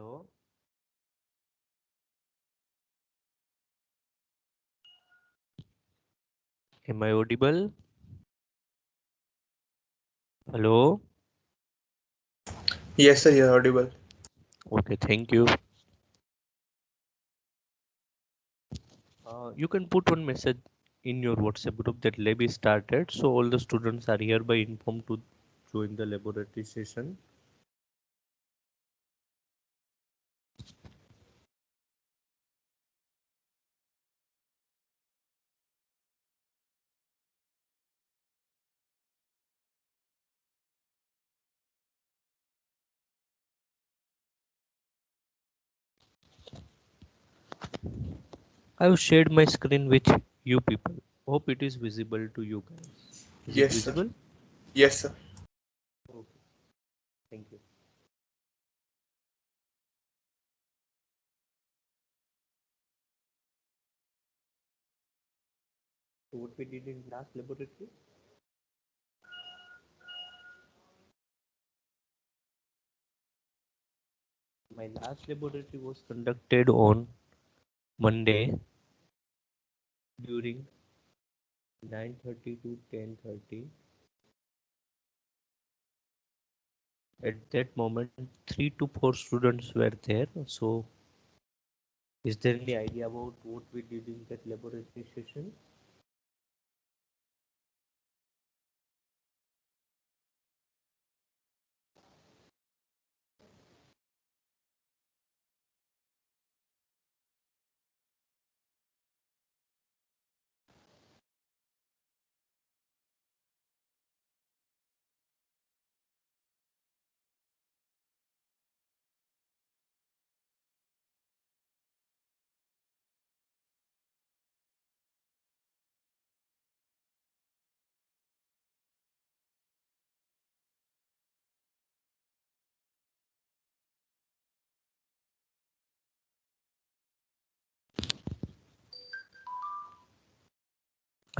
Hello. Am I audible? Hello. Yes, sir, you're audible. Okay, thank you. You can put one message in your WhatsApp group that lab is started, so all the students are hereby informed to join the laboratory session. I have shared my screen with you people. Hope it is visible to you guys. Is it Yes, sir. visible? Yes, sir. Okay, thank you. So what we did in last laboratory? My last laboratory was conducted on Monday during 9:30 to 10:30. At that moment, 3 to 4 students were there. So, is there any idea about what we did in that laboratory session?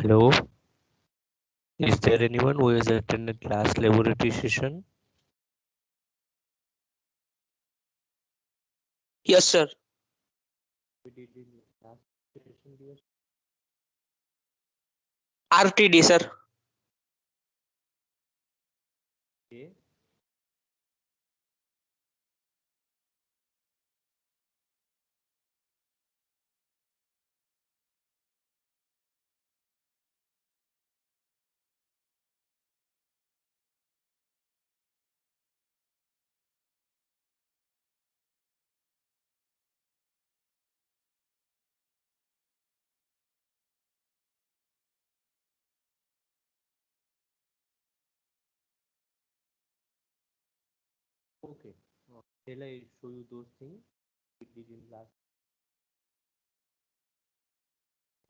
Hello, is there anyone who has attended last laboratory session? Yes, sir. We did in last session, dear. RTD, sir. Okay. Okay. Shall I show you those things we did in last?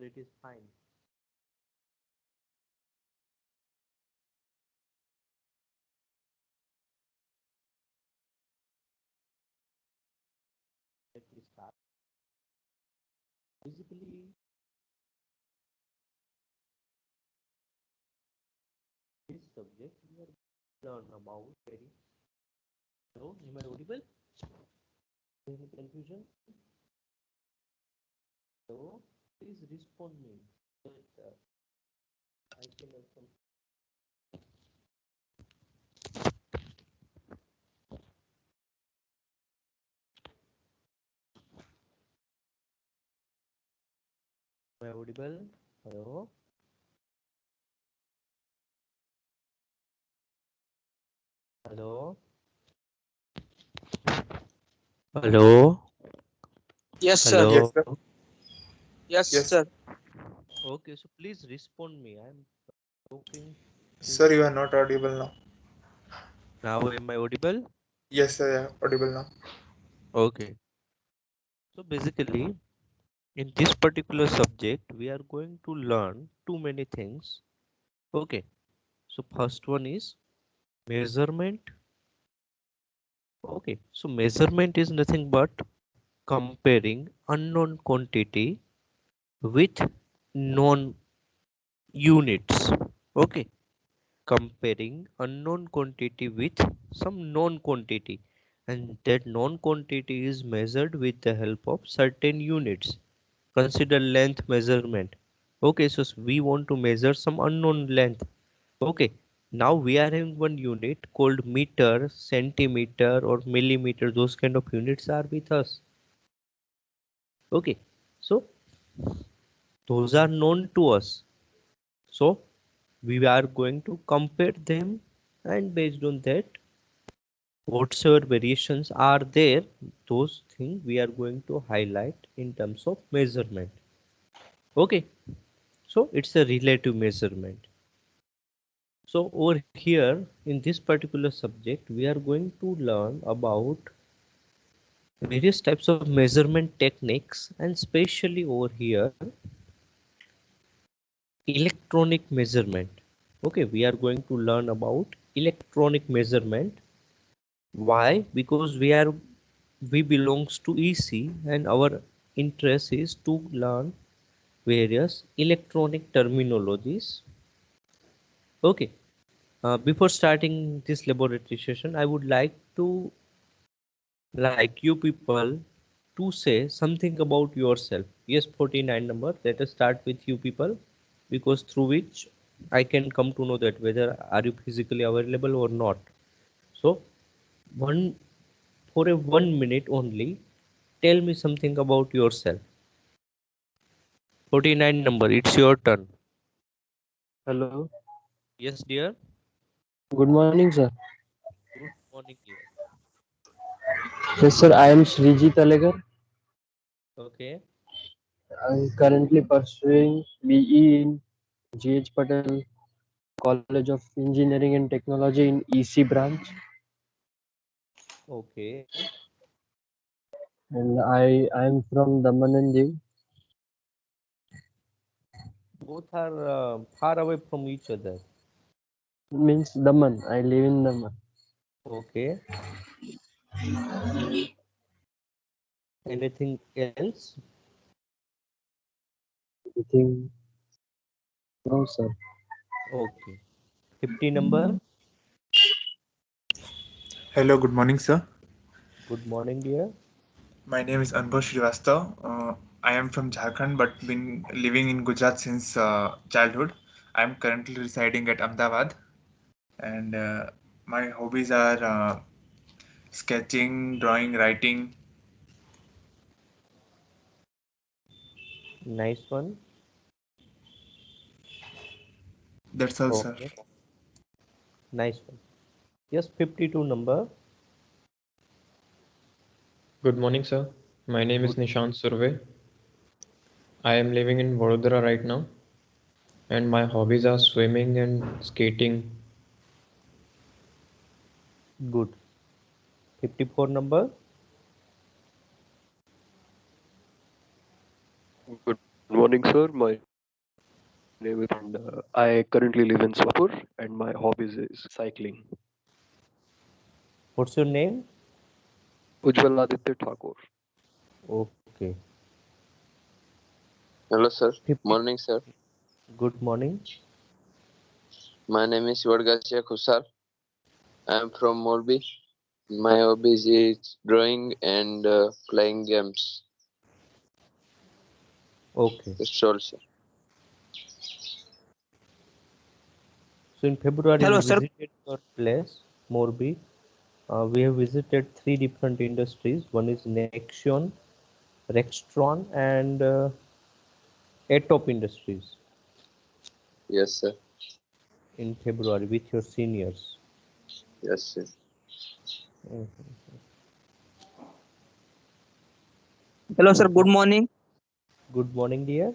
It is fine. Let me start. Basically, this subject we are learn about very. Hello, am I audible? Any confusion? Hello, please respond me. That, I can also. Am I audible? Hello. Hello. Hello. Yes, sir. Hello. Yes, sir. Yes, Yes. sir. Okay, so please respond me. I'm talking since Sir, you are not audible now. now. Am I audible? Yes, sir, yeah, audible now. Okay. So basically, in this particular subject, we are going to learn too many things. Okay. So first one is measurement. Okay. So measurement is nothing but comparing unknown quantity with known units. Okay. Comparing unknown quantity with some known quantity. and that known quantity is measured with the help of certain units. Consider length measurement. Okay, so we want to measure some unknown length. Okay, now we are having one unit called meter, centimeter, or millimeter. Those kind of units are with us. Okay, so those are known to us. So we are going to compare them, and based on that, whatsoever variations are there, those things we are going to highlight in terms of measurement. Okay, so it's a relative measurement. So over here in this particular subject, we are going to learn about various types of measurement techniques, and especially over here electronic measurement. Okay, we are going to learn about electronic measurement. Why? Because we belongs to EC and our interest is to learn various electronic terminologies. Okay, before starting this laboratory session, I would like you people to say something about yourself. Yes, 49 number. Let us start with you people, because through which I can come to know that whether are you physically available or not. So one for a 1 minute only, tell me something about yourself. 49 number, it's your turn. Hello. Yes, dear. Good morning, sir. Good morning, dear. Yes, sir. I am Srijit Alegar. Okay. I'm currently pursuing BE in GH Patel College of Engineering and Technology in EC branch, Okay. and I am from Daman and Diu. Both are far away from each other. Means Daman. I live in Daman. Okay. Anything else? I think no, sir. Okay. 50 number. Hello, good morning, sir. Good morning, dear. My name is Anubhav Srivastav. I am from Jharkhand but been living in Gujarat since childhood. I am currently residing at Ahmedabad, and my hobbies are sketching, drawing, writing. Nice one. That's all, sir. Okay. Nice one. Yes, 52 number. Good morning, sir. My name is Good. Nishant Surve. I am living in Vadodara right now, and my hobbies are swimming and skating. Good. 54 number. Good morning, sir. My name is and I currently live in Swapur, and my hobbies is cycling. What's your name? Ujjwal Aditya Thakur. Okay. Hello, sir. 50. Morning, sir. Good morning. My name is Sivargasya Khusar. I am from Morbi. My hobbies is drawing and playing games. Okay. That's all, sir. So in February we Hello, sir. visited your place, Morbi. We have visited three different industries. One is Nexion, Rextron, and Atop Industries Yes, sir. in February with your seniors. Yes, sir. Mhm. Hello, sir. Good morning. Good morning, dear.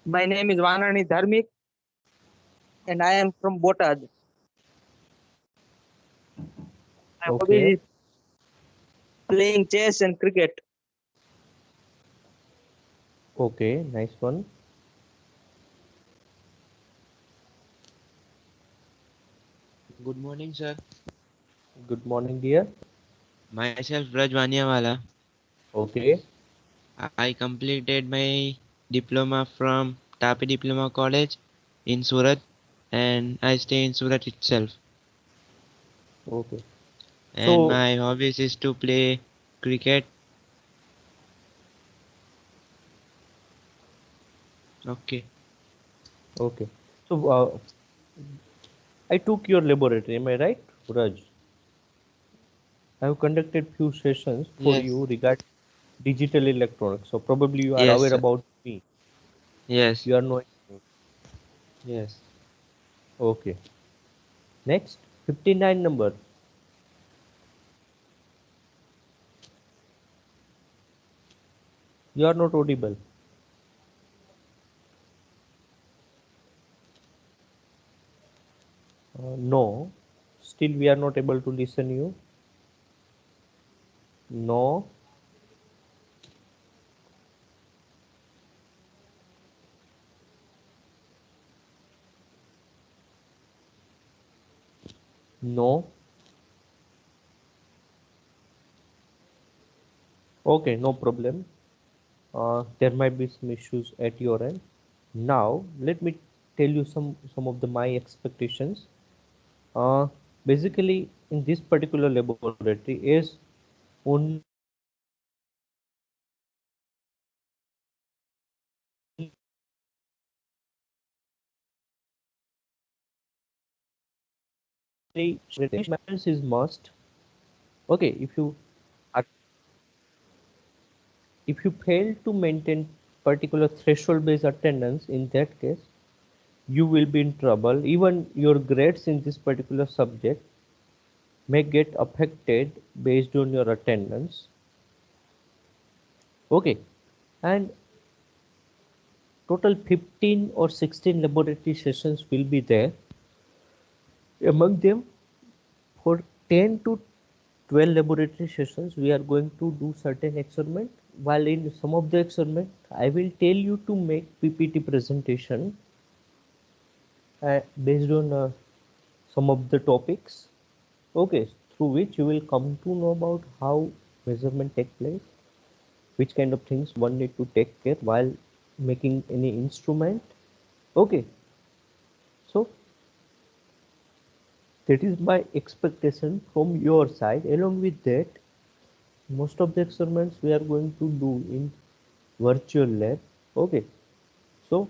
My name is Vanani Dharmik, and I am from Botad. My hobby Okay. is playing chess and cricket. Okay. Nice one. Good morning, sir. Good morning, dear. Myself Braj Vaniawala. Okay. I completed my diploma from Tapi Diploma College in Surat, and I stay in Surat itself. Okay. And So my hobbies is to play cricket. Okay. okay. So I took your laboratory. Am I right, Raj? I have conducted few sessions for Yes. you regarding digital electronics. So probably you are Yes, aware sir. about me. Yes. You are knowing me. Yes. Okay. Next, 59 number. You are not audible. No. Still we are not able to listen you. No. No. Okay, no problem. There might be some issues at your end. Now, let me tell you some of the my expectations. Uh, Basically, in this particular laboratory is only is must. Okay, are if you fail to maintain particular threshold based attendance, in that case you will be in trouble. Even your grades in this particular subject may get affected based on your attendance. Okay, and total 15 or 16 laboratory sessions will be there. Among them, for 10 to 12 laboratory sessions, we are going to do certain experiment. While in some of the experiment, I will tell you to make PPT presentation based on some of the topics. Okay, through which you will come to know about how measurement take place, which kind of things one need to take care while making any instrument. Okay, so that is my expectation from your side. Along with that, most of the experiments we are going to do in virtual lab. Okay, so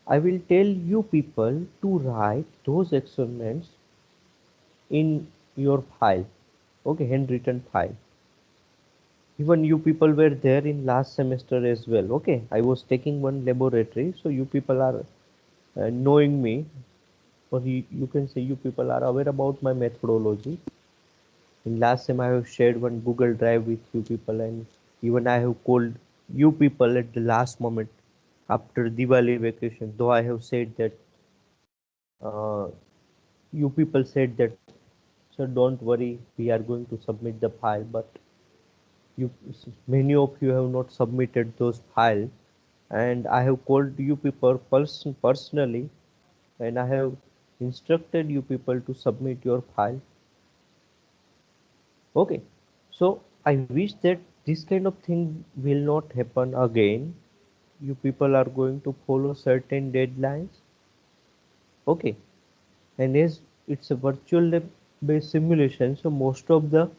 I will tell you people to write those experiments in your file. Okay, handwritten file. Even you people were there in last semester as well. Okay, I was taking one laboratory, so you people are knowing me, or you can say you people are aware about my methodology. In last time I have shared one Google Drive with you people, and even I have called you people at the last moment after Diwali vacation. Though I have said that uh, you people said that, sir, don't worry, we are going to submit the file, but you many of you have not submitted those files, and I have called you people personally, and I have instructed you people to submit your file. Okay, so I wish that this kind of thing will not happen again. You people are going to follow certain deadlines. Okay, and as it's a virtual lab based simulation, so most of the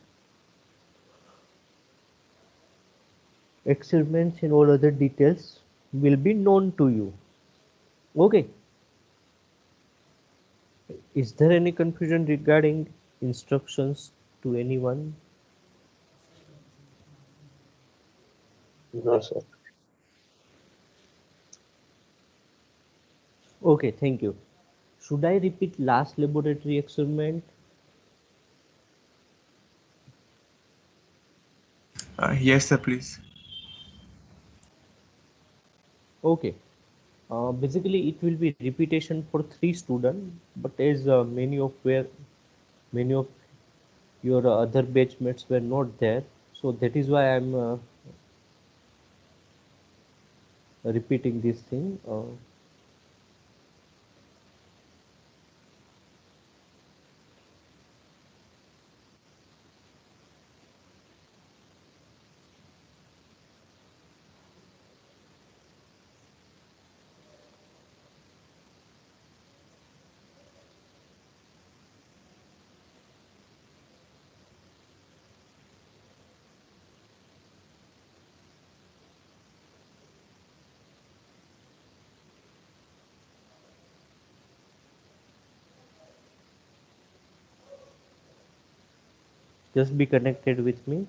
experiments and all other details will be known to you. Okay, is there any confusion regarding instructions to anyone? No, sir. Okay, thank you. Should I repeat last laboratory experiment? Yes, sir, please. Okay. Basically, it will be repetition for 3 students, but as many of your other batchmates were not there, so that is why I'm repeating this thing. Just be connected with me.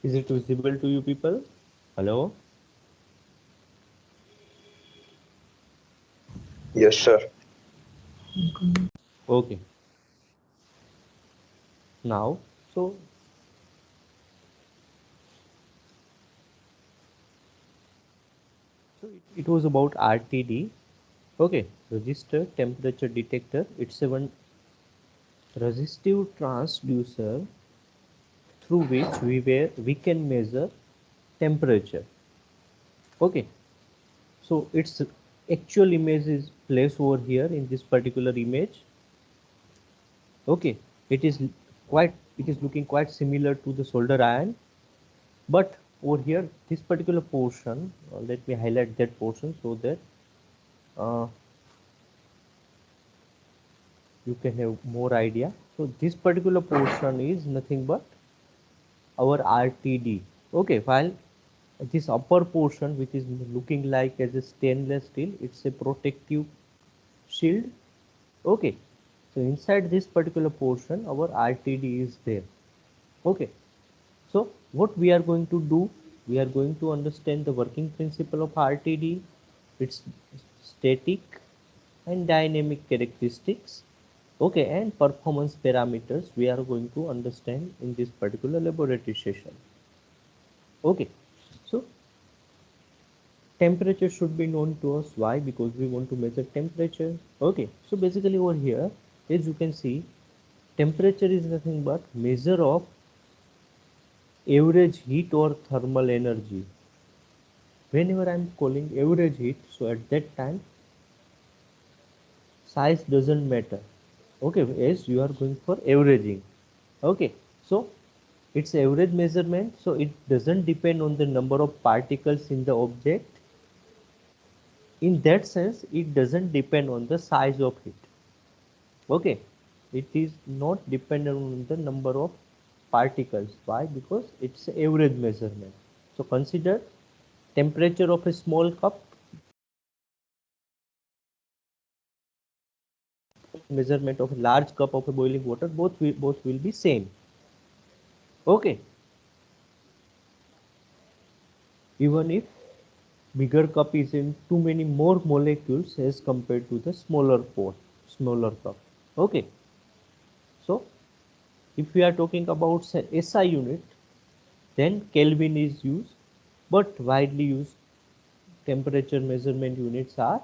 Is it visible to you people? Hello? Yes, sir. Okay. Now, so it was about RTD. Okay, register temperature detector. It's a one resistive transducer through which we can measure temperature. Okay, so its actual image is placed over here in this particular image. Okay, it is looking quite similar to the solder iron, but over here this particular portion, let me highlight that portion so that uh, you can have more idea. So this particular portion is nothing but our RTD. Okay, while this upper portion which is looking like as a stainless steel, it's a protective shield. Okay, so inside this particular portion our RTD is there. Okay, so what we are going to do, we are going to understand the working principle of RTD, its static and dynamic characteristics, okay, and performance parameters we are going to understand in this particular laboratory session. Okay, so temperature should be known to us. Why? Because we want to measure temperature. Okay, so basically over here, as you can see, temperature is nothing but measure of average heat or thermal energy. Whenever I'm calling average heat, so at that time size doesn't matter. Okay, as you are going for averaging. Okay, so it's average measurement, so it doesn't depend on the number of particles in the object. In that sense, it doesn't depend on the size of it. Okay, it is not dependent on the number of particles. Why? Because it's average measurement. So consider temperature of a small cup, measurement of a large cup of a boiling water, both will be same. Okay, even if bigger cup is in too many more molecules as compared to the smaller cup. Okay, so if we are talking about say SI unit, then Kelvin is used, but widely used temperature measurement units are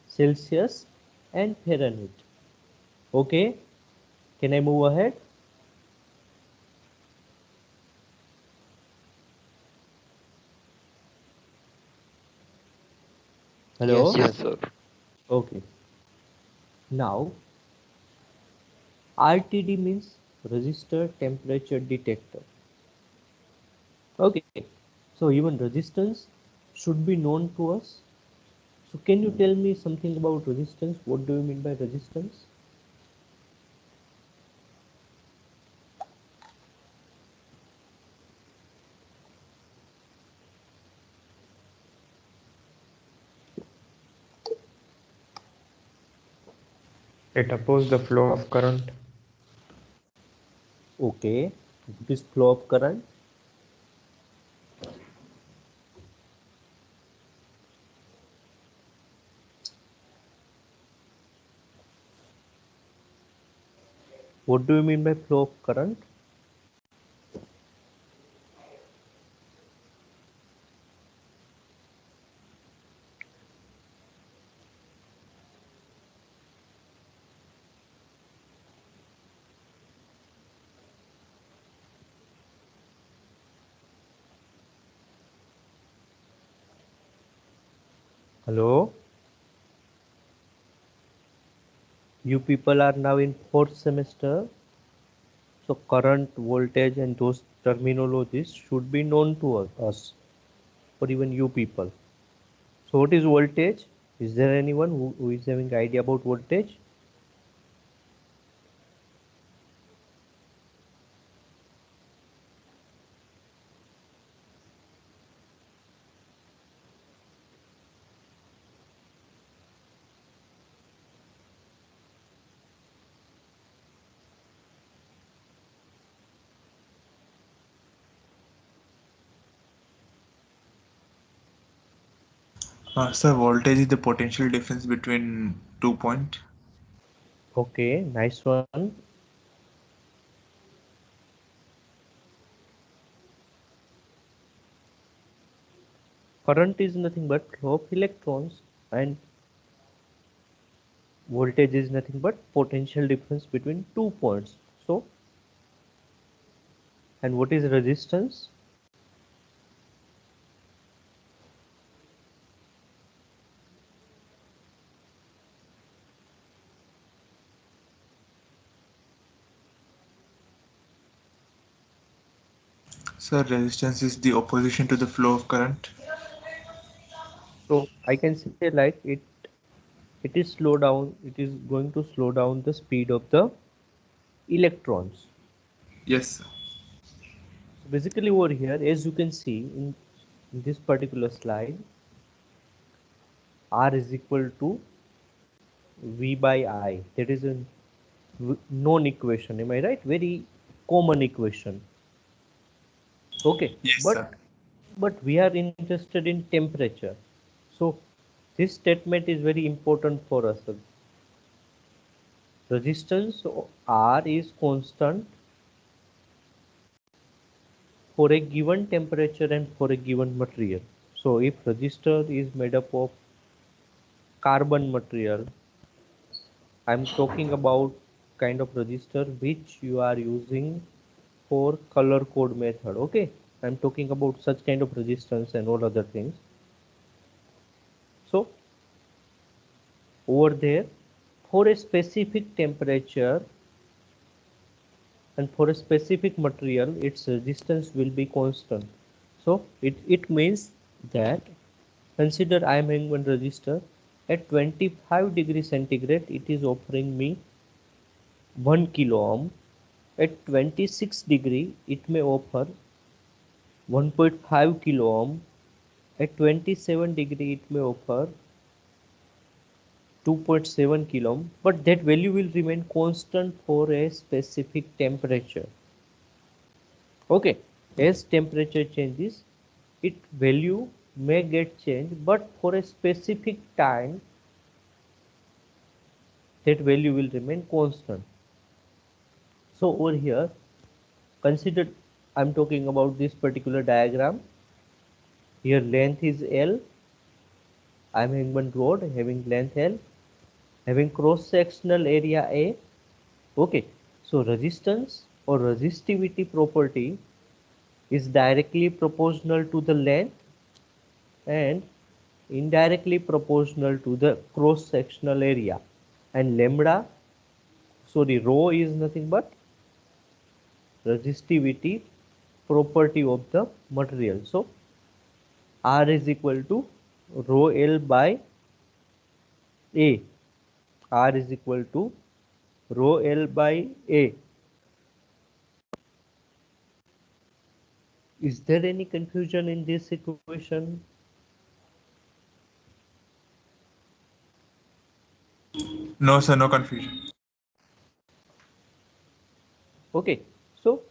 Celsius and Fahrenheit. Okay, can I move ahead? Hello? Yes, Yes, sir. Okay, now RTD means resistor temperature detector. Okay, so even resistance should be known to us. So can you tell me something about resistance? What do you mean by resistance? It opposes the flow of current. Okay, what is flow of current? What do you mean by flow of current? Hello? You people are now in fourth semester, so current, voltage, and those terminologies should be known to us, or even you people. So, what is voltage? Is there anyone who is having idea about voltage? Sir, voltage is the potential difference between 2 points. Okay, nice one. Current is nothing but flow of electrons, and voltage is nothing but potential difference between 2 points. So, and what is resistance? Sir, resistance is the opposition to the flow of current. So I can say like it is slow down. It is going to slow down the speed of the electrons. Yes, sir. So basically over here, as you can see in this particular slide, R is equal to V by I. That is a known equation. Am I right? Very common equation. Okay, Yes, but sir. we are interested in temperature. So this statement is very important for us. Resistance R is constant for a given temperature and for a given material. So if resistor is made up of carbon material, I'm talking about kind of resistor which you are using for color code method. Okay, I'm talking about such kind of resistance and all other things. So over there, for a specific temperature and for a specific material, its resistance will be constant. So it means that, consider I am having one resistor at 25 degree centigrade, it is offering me 1 kilo ohm. At 26 degree, it may offer 1.5 kilo ohm. At 27 degree, it may offer 2.7 kilo ohm, but that value will remain constant for a specific temperature. Okay, as temperature changes, its value may get changed, but for a specific time, that value will remain constant. So over here, consider I'm talking about this particular diagram. Here length is L. I'm having one rod having length L, having cross-sectional area A. Okay, so resistance or resistivity property is directly proportional to the length and indirectly proportional to the cross-sectional area. And rho is nothing but resistivity property of the material. So R is equal to rho L by A. R is equal to rho L by A. Is there any confusion in this equation? No, sir, no confusion. Okay, so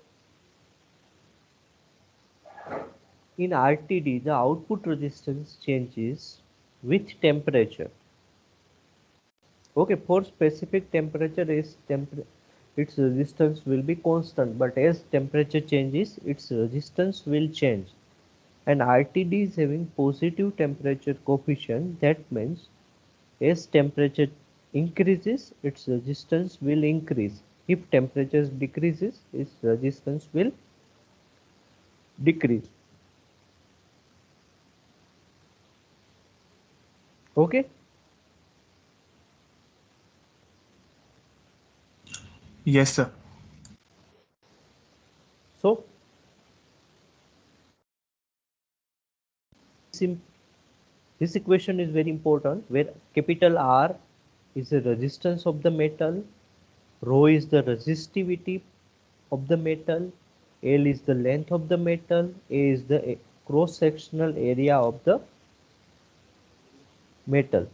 in RTD, the output resistance changes with temperature. Okay, for specific temperature, its resistance will be constant, but as temperature changes, its resistance will change. And RTD is having positive temperature coefficient. That means as temperature increases, its resistance will increase. If temperature decreases, its resistance will decrease. Okay. Yes, sir. So this equation is very important, where capital R is the resistance of the metal, rho is the resistivity of the metal, L is the length of the metal, A is the cross-sectional area of the metal.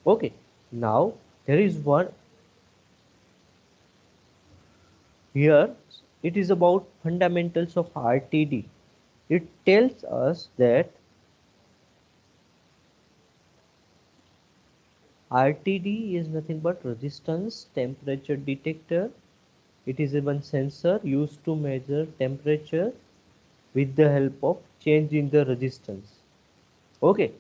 Okay, now there is one here, it is about fundamentals of RTD. It tells us that RTD is nothing but resistance temperature detector. It is one sensor used to measure temperature with the help of change in the resistance. Okay.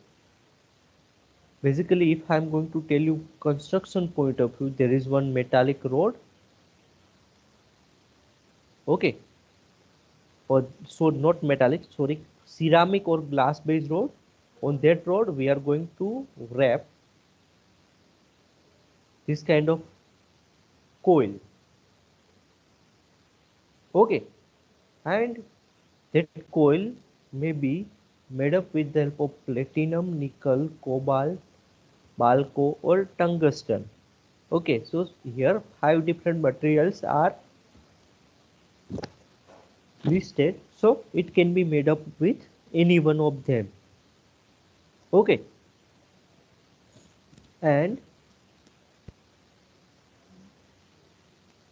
Basically, if I am going to tell you construction point of view, there is one metallic rod. Okay. Or so not metallic, sorry, ceramic or glass based rod. On that rod, we are going to wrap this kind of coil. Okay, and that coil may be made up with the help of platinum, nickel, cobalt, balco or tungsten. Okay, so here 5 different materials are listed, so it can be made up with any one of them. Okay, and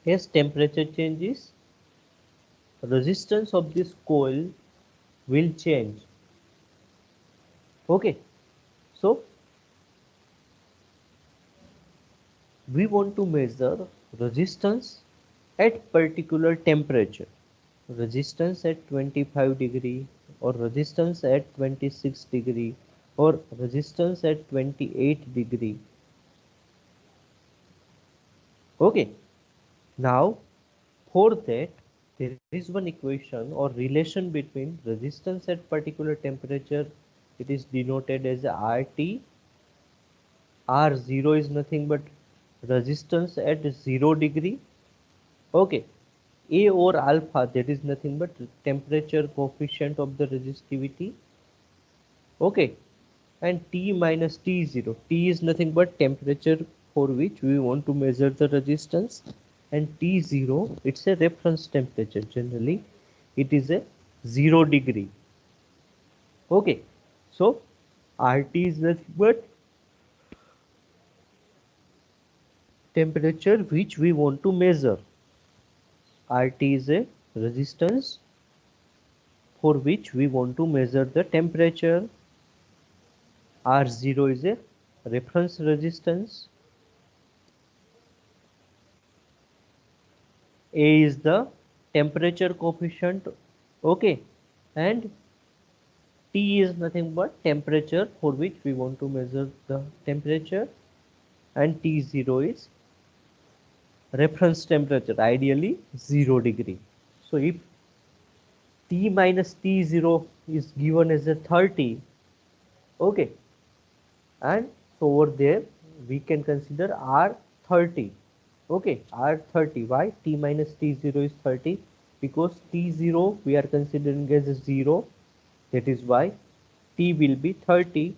as temperature changes, resistance of this coil will change. Okay, so we want to measure resistance at particular temperature, resistance at 25 degree or resistance at 26 degree or resistance at 28 degree. Okay, now for that there is one equation or relation between resistance at particular temperature. It is denoted as RT. R0 is nothing but resistance at 0 degree. Okay, A or alpha, that is nothing but temperature coefficient of the resistivity. Okay, and T minus T0. T is nothing but temperature for which we want to measure the resistance, and T0, it's a reference temperature. Generally, it is a 0 degree. Okay, so RT is nothing but temperature which we want to measure. RT is a resistance for which we want to measure the temperature. R0 is a reference resistance. A is the temperature coefficient. Okay, and T is nothing but temperature for which we want to measure the temperature, and T0 is reference temperature, ideally 0 degree. So if T minus T0 is given as a 30, okay, and so over there we can consider R30. Okay, R30. Why? T minus T0 is 30, because T0 we are considering as a 0, that is why T will be 30.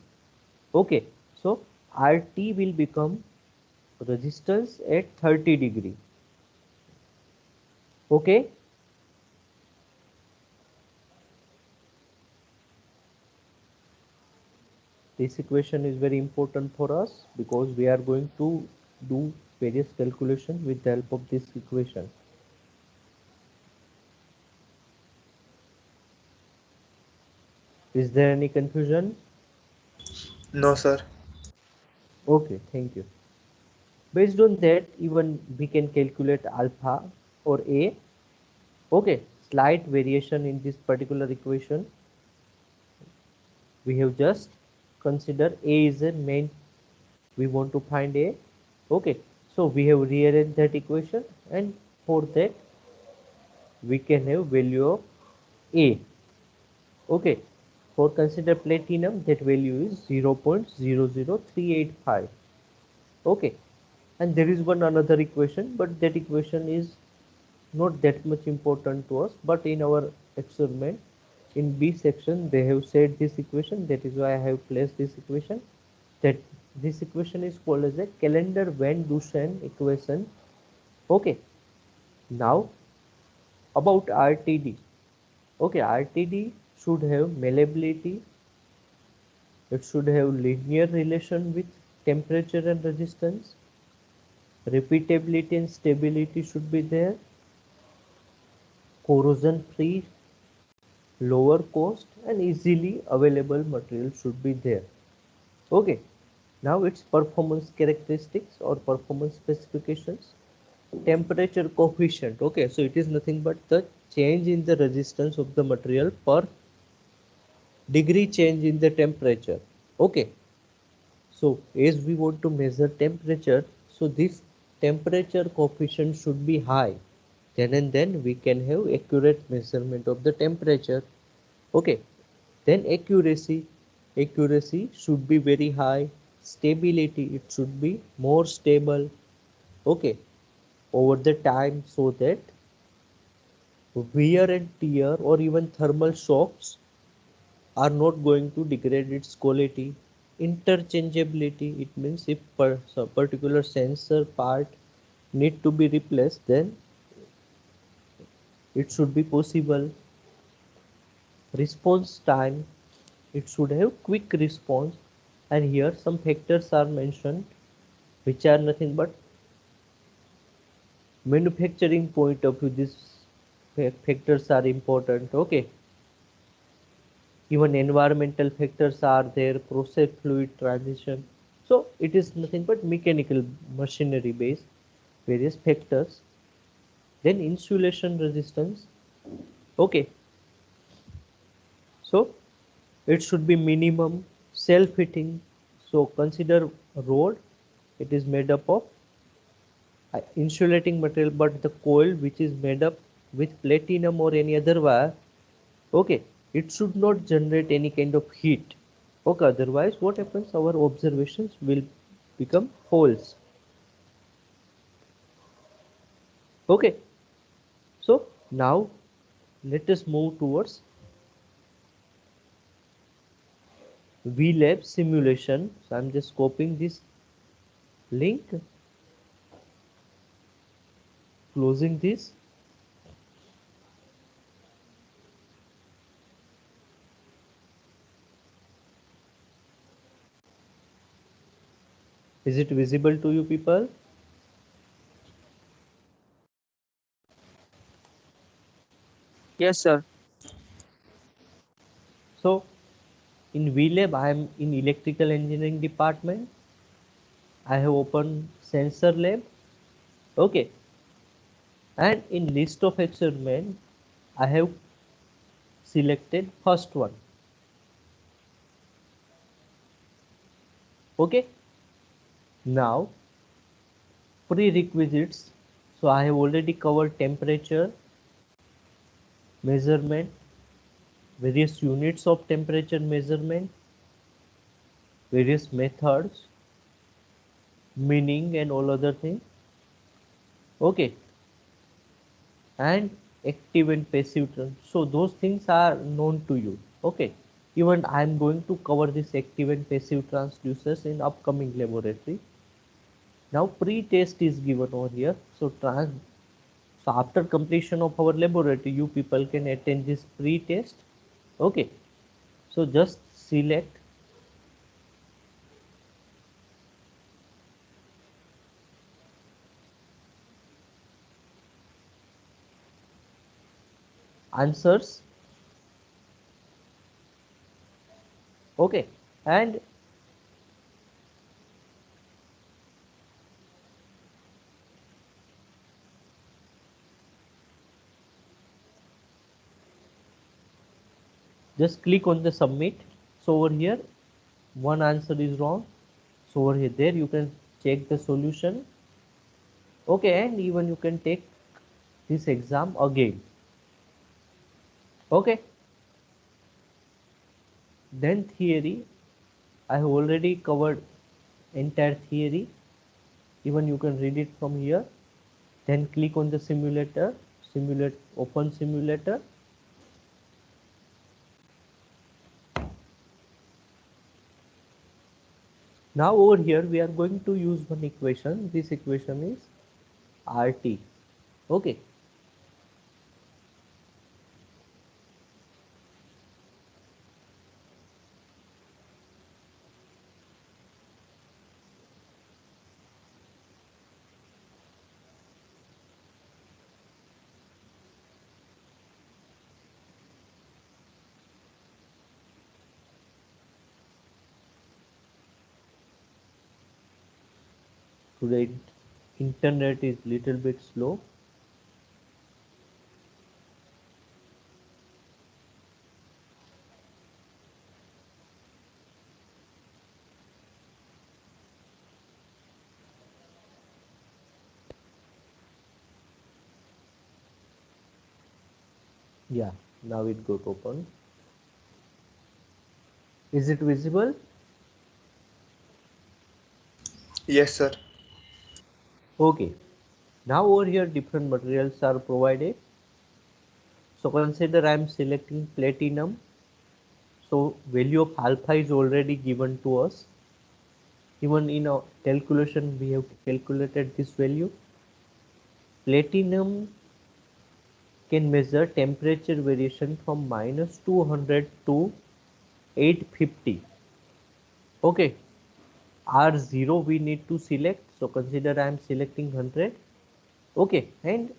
Okay, so RT will become resistance at 30 degree. Okay, this equation is very important for us because we are going to do various calculation with the help of this equation. Is there any confusion? No, sir. Okay, thank you. Based on that, even we can calculate alpha or A. Okay, slight variation in this particular equation. We have just consider A is a main. We want to find A. Okay, so we have rearranged that equation, and for that we can have value of A. Okay, for consider platinum, that value is 0.00385. Okay, and there is one another equation, but that equation is not that much important to us, but in our experiment in B section they have said this equation, that is why I have placed this equation. That this equation is called as a calendar Van Dusen equation. Okay, now about RTD. Okay, RTD should have malleability, it should have linear relation with temperature and resistance, repeatability and stability should be there, corrosion free, lower cost and easily available material should be there. Okay, now its performance characteristics or performance specifications. Temperature coefficient. Okay, so it is nothing but the change in the resistance of the material per degree change in the temperature. Okay, so as we want to measure temperature, so this temperature coefficient should be high, then and then we can have accurate measurement of the temperature. Okay, then accuracy should be very high, stability, it should be more stable. Okay, over the time, so that wear and tear or even thermal shocks are not going to degrade its quality. Interchangeability, it means if a particular sensor part need to be replaced, then it should be possible. Response time, it should have quick response, and here some factors are mentioned which are nothing but manufacturing point of view. These factors are important. Okay, even environmental factors are there, process fluid transition. So it is nothing but mechanical machinery based various factors. Then insulation resistance. Okay, so it should be minimum. Self-heating, so consider rod, it is made up of insulating material, but the coil which is made up with platinum or any other wire, okay, it should not generate any kind of heat. Okay, otherwise what happens, our observations will become false. Okay, so now let us move towards VLab simulation. So I'm just copying this link, closing this. Is it visible to you people? Yes, sir. So in VLab, I am in electrical engineering department. I have opened sensor lab. Okay, and in list of experiment, I have selected first one. Okay, now prerequisites. So I have already covered temperature measurement, various units of temperature measurement, various methods, meaning and all other things. Okay, and active and passive terms. So those things are known to you. Okay, even I am going to cover this active and passive transducers in upcoming laboratory. Now pre-test is given over here. So after completion of our laboratory, you people can attend this pre-test. Okay, so just select answers. Okay, and just click on the submit. So over here one answer is wrong, so over here there you can check the solution. Okay, and even you can take this exam again. Okay, then theory, I have already covered entire theory. Even you can read it from here. Then click on the simulator, simulate, open simulator. Now over here we are going to use one equation. This equation is RT. Okay, today internet is little bit slow. Yeah, now it got open. Is it visible? Yes, sir. Okay, now over here different materials are provided. So consider I am selecting platinum. So value of alpha is already given to us. Even in our calculation we have calculated this value. Platinum can measure temperature variation from -200 to 850. Okay, R0 we need to select. So consider I am selecting 100. Okay, and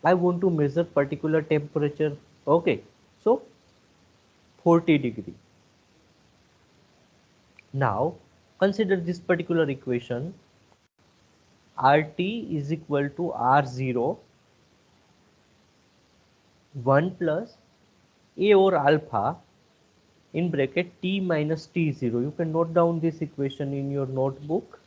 I want to measure particular temperature. Okay, so 40 degree. Now consider this particular equation. RT is equal to R0 1 plus A or alpha in bracket T minus T0. You can note down this equation in your notebook.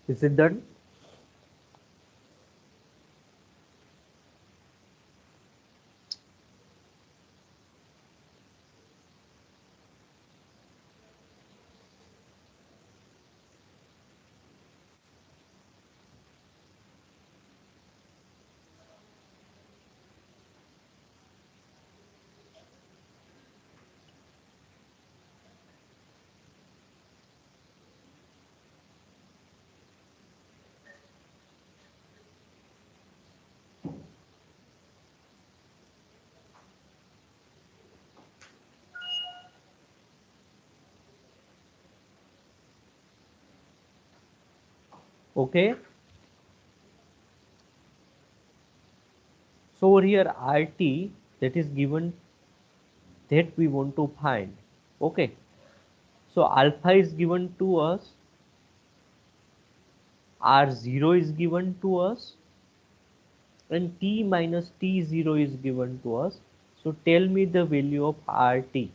Is it done? Okay. So over here RT that is given that we want to find. Okay. So alpha is given to us. R0 is given to us. And T minus T0 is given to us. So tell me the value of RT.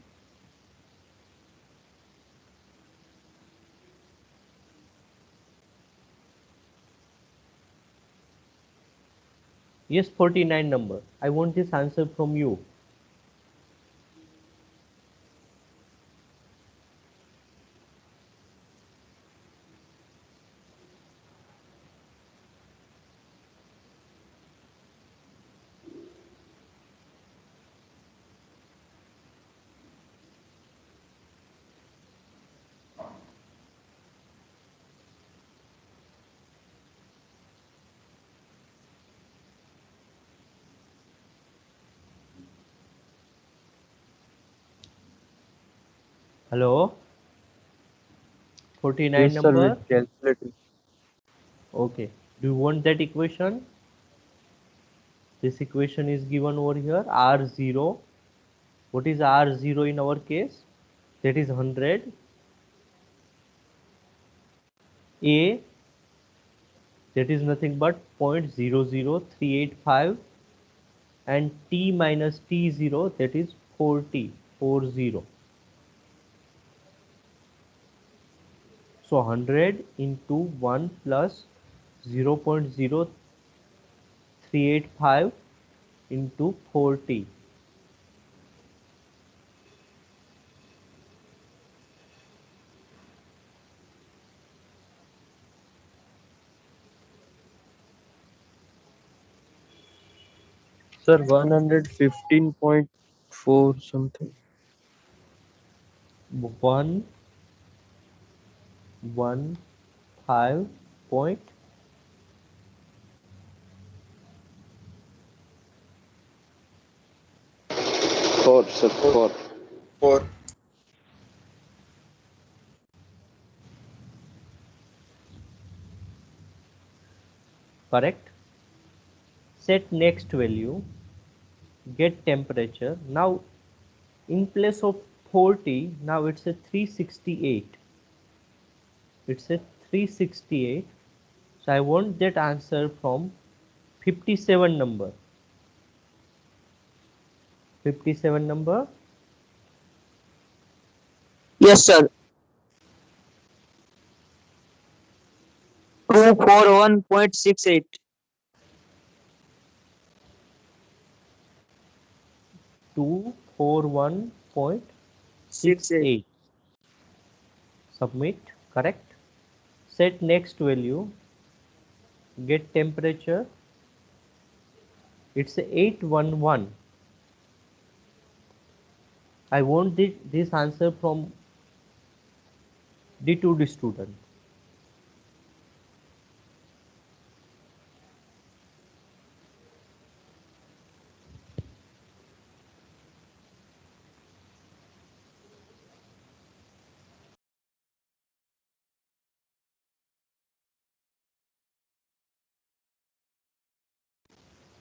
Yes, 49 number. I want this answer from you. Hello? 49 Yes, sir, number? with calculator. Okay. Do you want that equation? This equation is given over here, R0. What is R0 in our case? That is 100. A, that is nothing but 0.00385, and T minus T0, that is 40. So 100 into 1 plus 0.0385 into 40. Sir, 115.4 something. 115 point 4, sir. 4. 4. correct. Set next value, get temperature. Now in place of 40, now it's a 368. It's a 368. So I want that answer from 57 number. 57 number. Yes, sir. 241.68. 68. 241.68. Submit. Correct. Set next value, get temperature. It's 811. I want this answer from D2D student.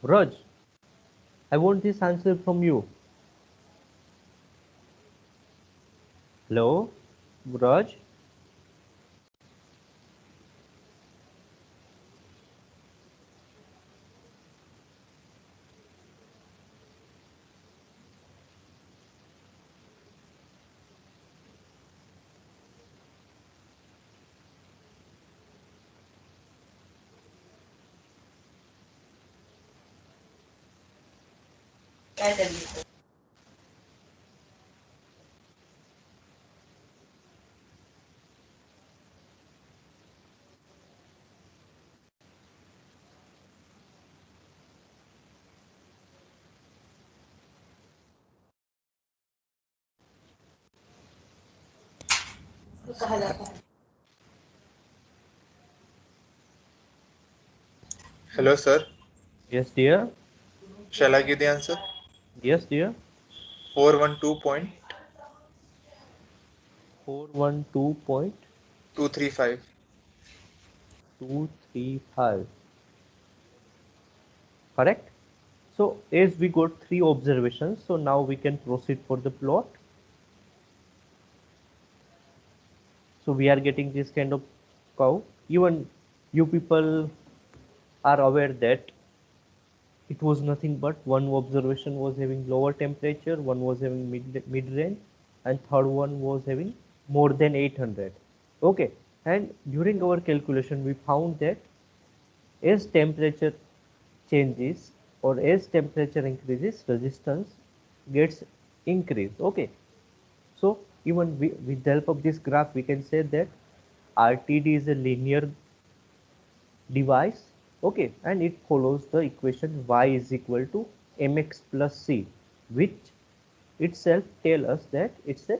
Raj, I want this answer from you. Hello, Raj. Hello, sir. Yes, dear. Shall I give the answer? Yes, dear. 412.235. 412.235. Correct. So as we got 3 observations, so now we can proceed for the plot. So we are getting this kind of curve. Even you people are aware that it was nothing but one observation was having lower temperature, one was having mid range, and third one was having more than 800. Okay, and during our calculation we found that as temperature changes or as temperature increases, resistance gets increased. Okay, so even with the help of this graph we can say that RTD is a linear device. Okay, and it follows the equation y is equal to mx plus c, which itself tell us that it's a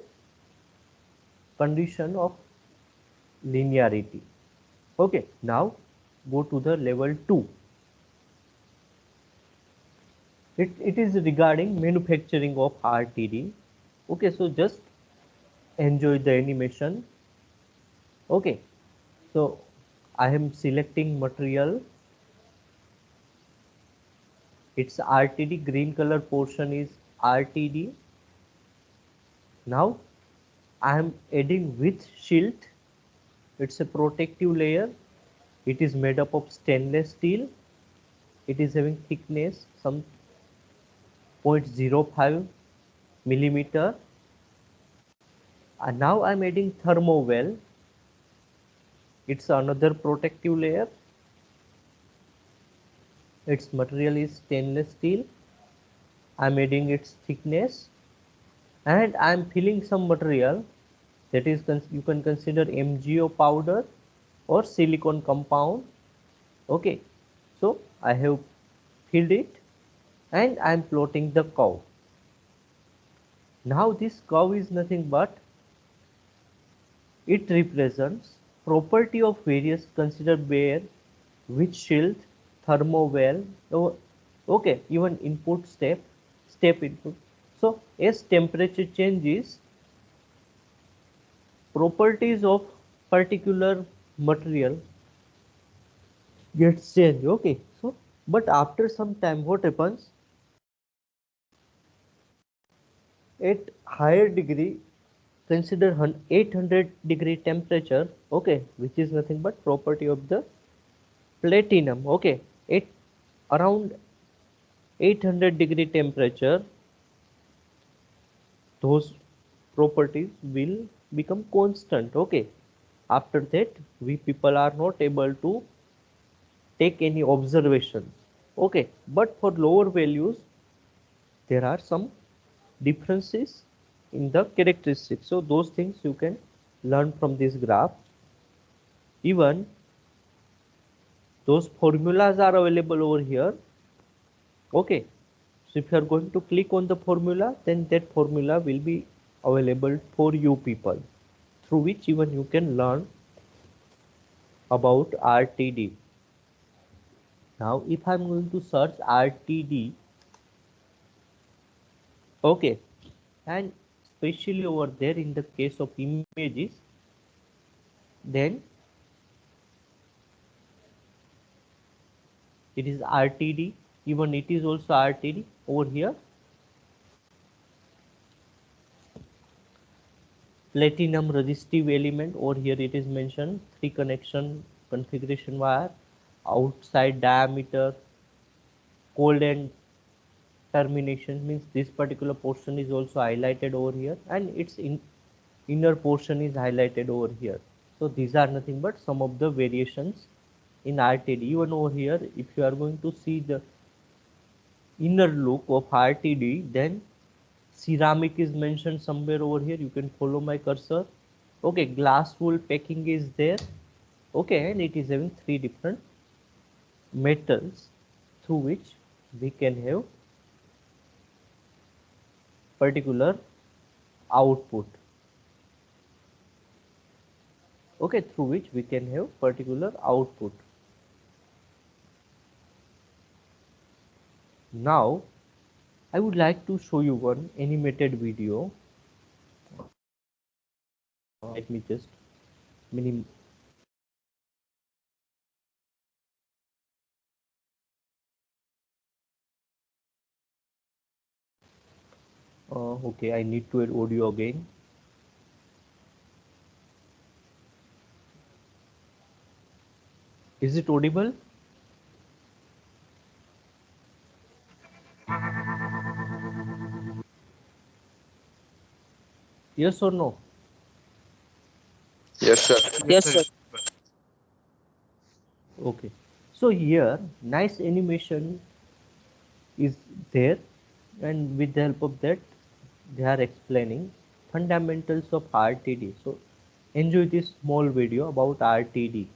condition of linearity. Okay, now go to the level 2. It is regarding manufacturing of RTD. Okay, so just enjoy the animation. Okay, so I am selecting material. It's RTD, green color portion is RTD. Now I am adding with shield. It's a protective layer. It is made up of stainless steel. It is having thickness some 0.05 millimeter. And now I'm adding thermowell. It's another protective layer. Its material is stainless steel. I'm adding its thickness, and I'm filling some material that is you can consider MgO powder or silicone compound. Okay, so I have filled it and I'm plotting the curve. Now this curve is nothing but it represents property of various considered bare with shield, thermowell, okay, even input step input. So as temperature changes, properties of particular material gets changed. Okay, so but after some time what happens, at higher degree, consider 800-degree temperature, okay, which is nothing but property of the platinum. Okay, at around 800-degree temperature, those properties will become constant. Okay, after that we people are not able to take any observations. Okay, but for lower values there are some differences in the characteristics, so those things you can learn from this graph. Even those formulas are available over here. Okay, so if you are going to click on the formula, then that formula will be available for you people, through which even you can learn about RTD. Now if I'm going to search RTD, okay, and especially over there in the case of images, then it is RTD. Even it is also RTD over here. Platinum resistive element over here, it is mentioned 3 connection configuration wire, outside diameter, cold end termination, means this particular portion is also highlighted over here, and its inner portion is highlighted over here. So these are nothing but some of the variations in RTD. Even over here, if you are going to see the inner look of RTD, then ceramic is mentioned somewhere over here. You can follow my cursor. Okay, glass wool packing is there. Okay, and it is having 3 different metals through which we can have particular output. Okay, through which we can have particular output. Now I would like to show you one animated video. Let me just okay, I need to add audio again. Is it audible? Yes or no? Yes, sir. Yes, sir. Okay, so here nice animation is there, and with the help of that they are explaining fundamentals of RTD. So enjoy this small video about RTD.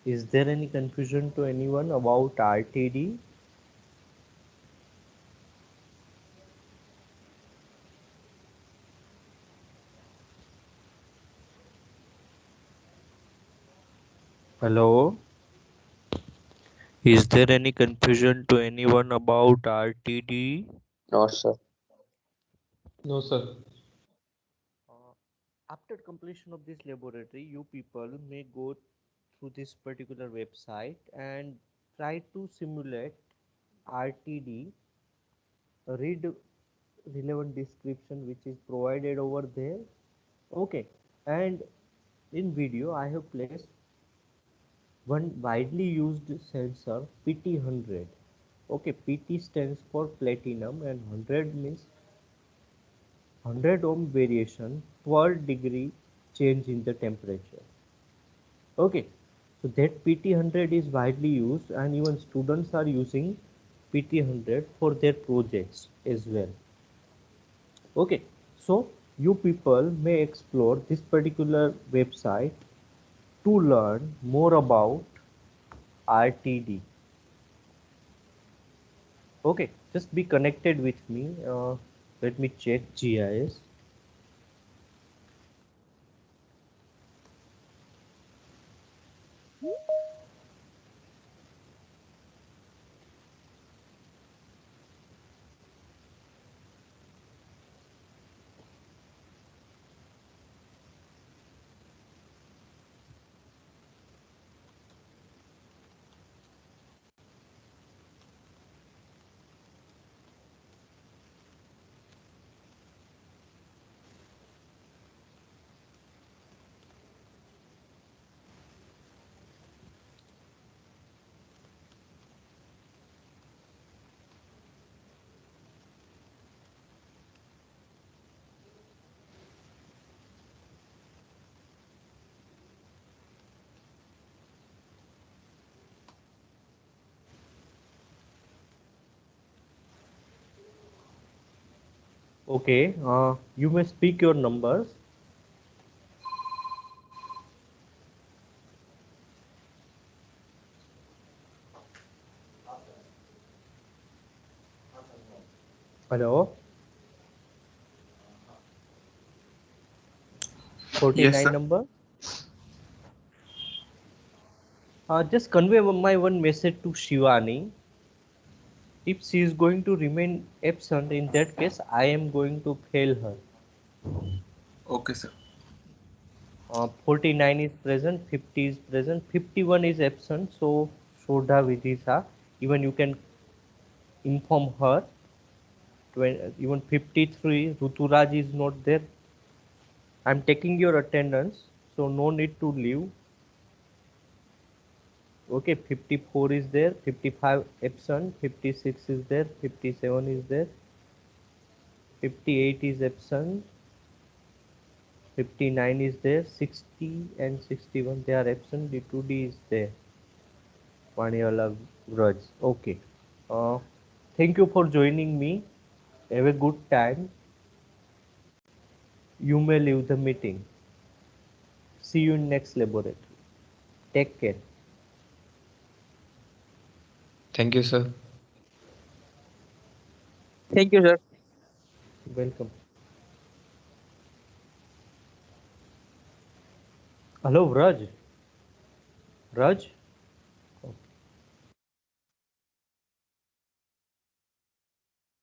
Is there any confusion to anyone about RTD? Hello? Is there any confusion to anyone about RTD? No, sir. No, sir. After completion of this laboratory, you people may go through this particular website and try to simulate RTD, read relevant description which is provided over there. Okay, and in video I have placed one widely used sensor PT100. Okay, PT stands for platinum and 100 means 100 ohm variation per degree change in the temperature. Okay, so that PT100 is widely used and even students are using PT100 for their projects as well. Okay, so you people may explore this particular website to learn more about RTD. Okay, just be connected with me. Let me check GIS. Okay, you may speak your numbers. Hello. 49 Yes, sir. number. Just convey my one message to Shivani. If she is going to remain absent, in that case, I am going to fail her. Okay, sir. 49 is present, 50 is present, 51 is absent. So, Shodha Vidisha, even you can inform her. Even 53, Ruturaj is not there. I'm taking your attendance, so no need to leave. Okay, 54 is there, 55 absent, 56 is there, 57 is there, 58 is absent, 59 is there, 60 and 61 they are absent, D2D is there. Paniwala Raj. Okay. Uh, thank you for joining me. Have a good time. You may leave the meeting. See you in next laboratory. Take care. Thank you, sir. Thank you, sir. Welcome. Hello, Raj. Raj.